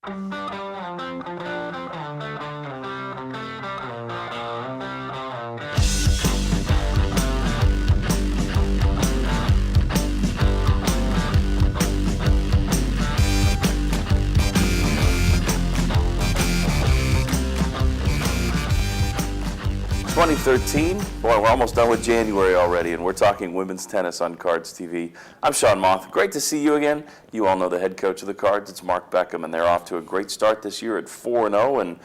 ...2013, boy, we're almost done with January already, and we're talking women's tennis on Cards TV. I'm Sean Moth. Great to see you again. You all know the head coach of the Cards. It's Mark Beckham, and they're off to a great start this year at 4-0. And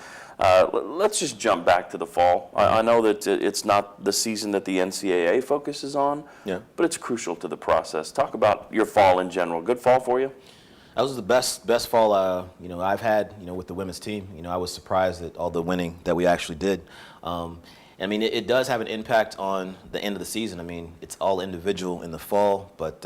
let's just jump back to the fall. I know that it's not the season that the NCAA focuses on, but it's crucial to the process. Talk about your fall in general. Good fall for you? That was the best fall I've had with the women's team. I was surprised at all the winning that we actually did. It does have an impact on the end of the season. It's all individual in the fall, but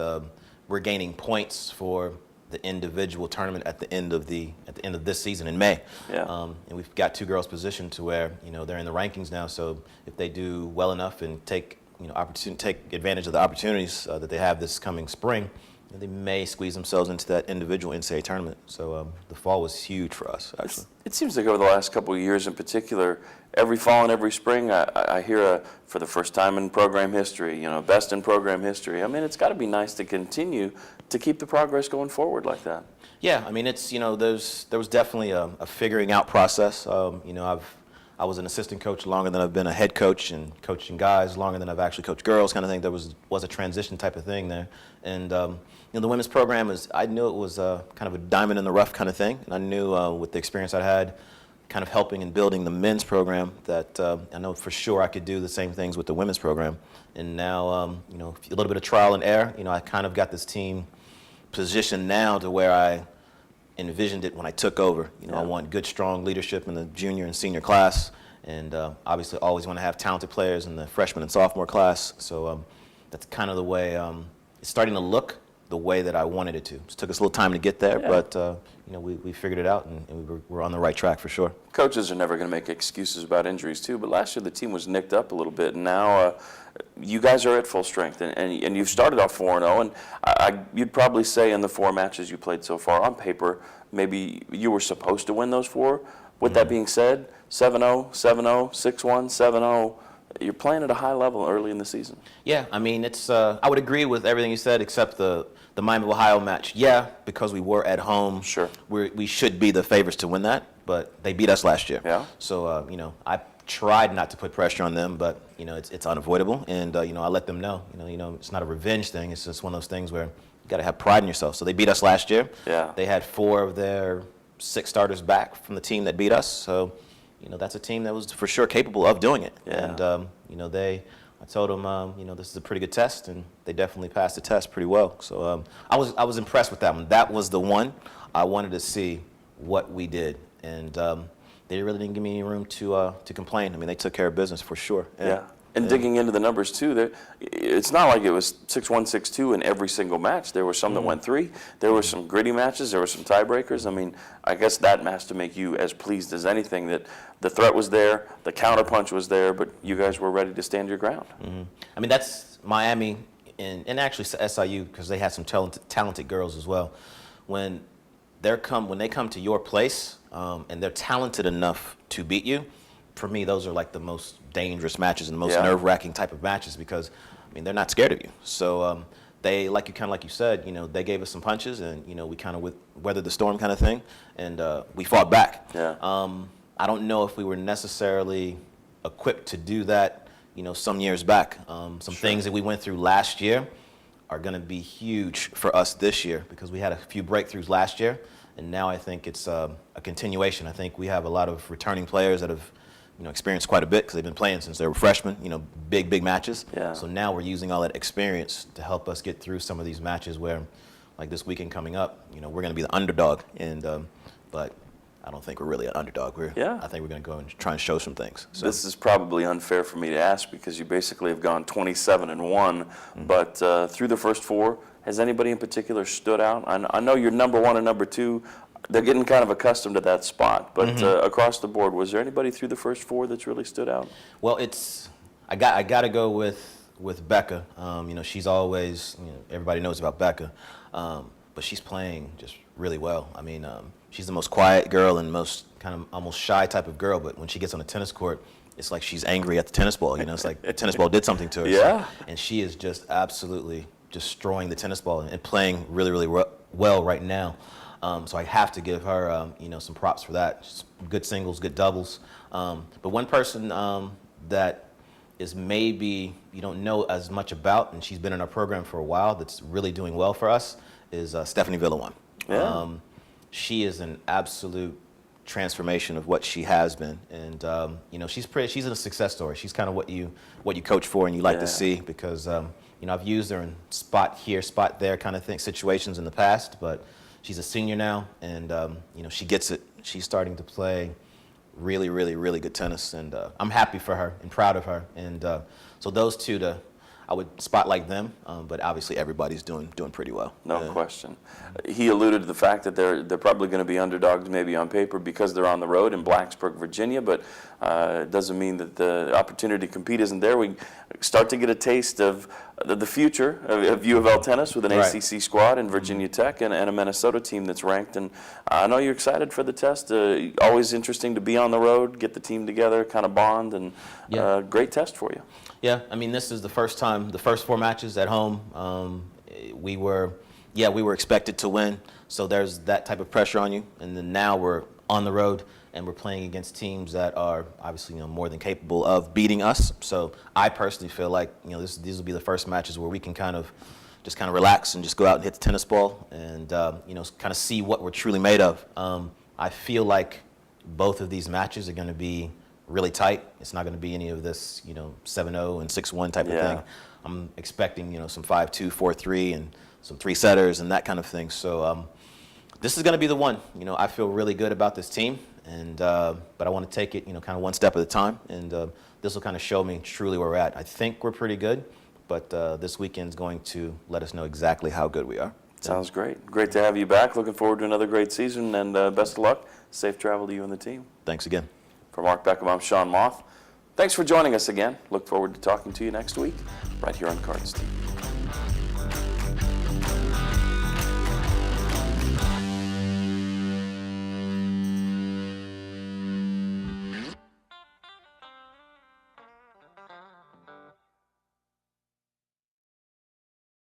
we're gaining points for the individual tournament at the end of this season in May. And we've got two girls positioned to where they're in the rankings now. So if they do well enough and take advantage of the opportunities that they have this coming spring, they may squeeze themselves into that individual NCAA tournament. So the fall was huge for us, actually. It seems like over the last couple of years in particular, every fall and every spring, I hear for the first time in program history, best in program history. It's got to be nice to continue to keep the progress going forward like that. Yeah, there was definitely a figuring out process. I was an assistant coach longer than I've been a head coach, and coaching guys longer than I've actually coached girls, kind of thing. There was a transition type of thing there. And the women's program I knew it was kind of a diamond in the rough kind of thing. And I knew with the experience I'd had kind of helping and building the men's program that I know for sure I could do the same things with the women's program. And now, a little bit of trial and error, I kind of got this team positioned now to where I envisioned it when I took over. I want good, strong leadership in the junior and senior class, and obviously always want to have talented players in the freshman and sophomore class. So that's kind of the way it's starting to look the way that I wanted it to. It took us a little time to get there, but we figured it out, and we're on the right track for sure. Coaches are never going to make excuses about injuries too, but last year the team was nicked up a little bit, and now you guys are at full strength, and you've started off 4-0, and you'd probably say in the 4 matches you played so far, on paper, maybe you were supposed to win those 4. With that being said, 7-0, 7-0, 6-1, 7-0, you're playing at a high level early in the season. Yeah, it's I would agree with everything you said except the Miami of Ohio match. Yeah, because we were at home. Sure. We should be the favorites to win that, but they beat us last year. Yeah. So, I tried not to put pressure on them, but, it's unavoidable. And, I let them know, it's not a revenge thing. It's just one of those things where you got to have pride in yourself. So they beat us last year. Yeah. They had 4 of their 6 starters back from the team that beat us. So, that's a team that was for sure capable of doing it. Yeah. And, I told them, this is a pretty good test, and they definitely passed the test pretty well. So I was impressed with that one. That was the one I wanted to see what we did, and they really didn't give me any room to complain. They took care of business for sure. And digging into the numbers too, it's not like it was 6-1, 6-2 in every single match. There were some that went 3. There were some gritty matches. There were some tiebreakers. I guess that has to make you as pleased as anything that the threat was there, the counterpunch was there, but you guys were ready to stand your ground. That's Miami and actually SIU, because they had some talented girls as well. When they come to your place and they're talented enough to beat you, for me, those are like the most dangerous matches and the most nerve-wracking type of matches because, they're not scared of you. So they, like you said, they gave us some punches and, we kind of weathered the storm kind of thing, and we fought back. Yeah. I don't know if we were necessarily equipped to do that, some years back. Some things that we went through last year are going to be huge for us this year because we had a few breakthroughs last year, and now I think it's a continuation. I think we have a lot of returning players that have experienced quite a bit because they've been playing since they were freshmen, big matches. Yeah. So now we're using all that experience to help us get through some of these matches where, like this weekend coming up, we're going to be the underdog. And but I don't think we're really an underdog. I think we're going to go and try and show some things. So. This is probably unfair for me to ask because you basically have gone 27-1, but through the first 4, has anybody in particular stood out? I know you're number 1 and number 2. They're getting kind of accustomed to that spot, but across the board, was there anybody through the first 4 that's really stood out? Well, I got to go with Becca. She's always, everybody knows about Becca, but she's playing just really well. she's the most quiet girl and most kind of almost shy type of girl, but when she gets on the tennis court, it's like she's angry at the tennis ball. You know, it's like the tennis ball did something to her. Yeah. And she is just absolutely destroying the tennis ball and playing really, really well right now. So I have to give her, you know, some props for that. She's good singles, good doubles. But one person that is maybe you don't know as much about, and she's been in our program for a while, that's really doing well for us, is Stephanie Villawan. Yeah. She is an absolute transformation of what she has been, and you know, she's a success story. She's kind of what you coach for and you like to see, because you know, I've used her in spot here, spot there kind of situations in the past, but she's a senior now, and you know, she gets it. She's starting to play really, really, really good tennis, and I'm happy for her and proud of her. And so those two, I would spotlight them, but obviously everybody's doing pretty well. No question. He alluded to the fact that they're probably going to be underdogs maybe on paper because they're on the road in Blacksburg, Virginia, but it doesn't mean that the opportunity to compete isn't there. We start to get a taste of the future of U of L tennis with an ACC squad and Virginia Tech and a Minnesota team that's ranked. And I know you're excited for the test. Always interesting to be on the road, get the team together, kind of bond, and great test for you. Yeah, I mean, this is the first time, the first 4 matches at home, we were expected to win, so there's that type of pressure on you. And then now we're on the road and we're playing against teams that are obviously, you know, more than capable of beating us. So I personally feel like, you know, these will be the first matches where we can kind of relax and just go out and hit the tennis ball and you know, kind of see what we're truly made of. I feel like both of these matches are going to be really tight. It's not going to be any of this, you know, 7-0 and 6-1 type of thing. I'm expecting, you know, some 5-2, 4-3, and some 3-setters and that kind of thing. So this is going to be the one. You know, I feel really good about this team, and but I want to take it, you know, kind of one step at a time, and this will kind of show me truly where we're at. I think we're pretty good, but this weekend's going to let us know exactly how good we are. Sounds great. Great to have you back. Looking forward to another great season, and best of luck. Safe travel to you and the team. Thanks again. For Mark Beckham, I'm Sean Moth. Thanks for joining us again. Look forward to talking to you next week right here on CardsTV.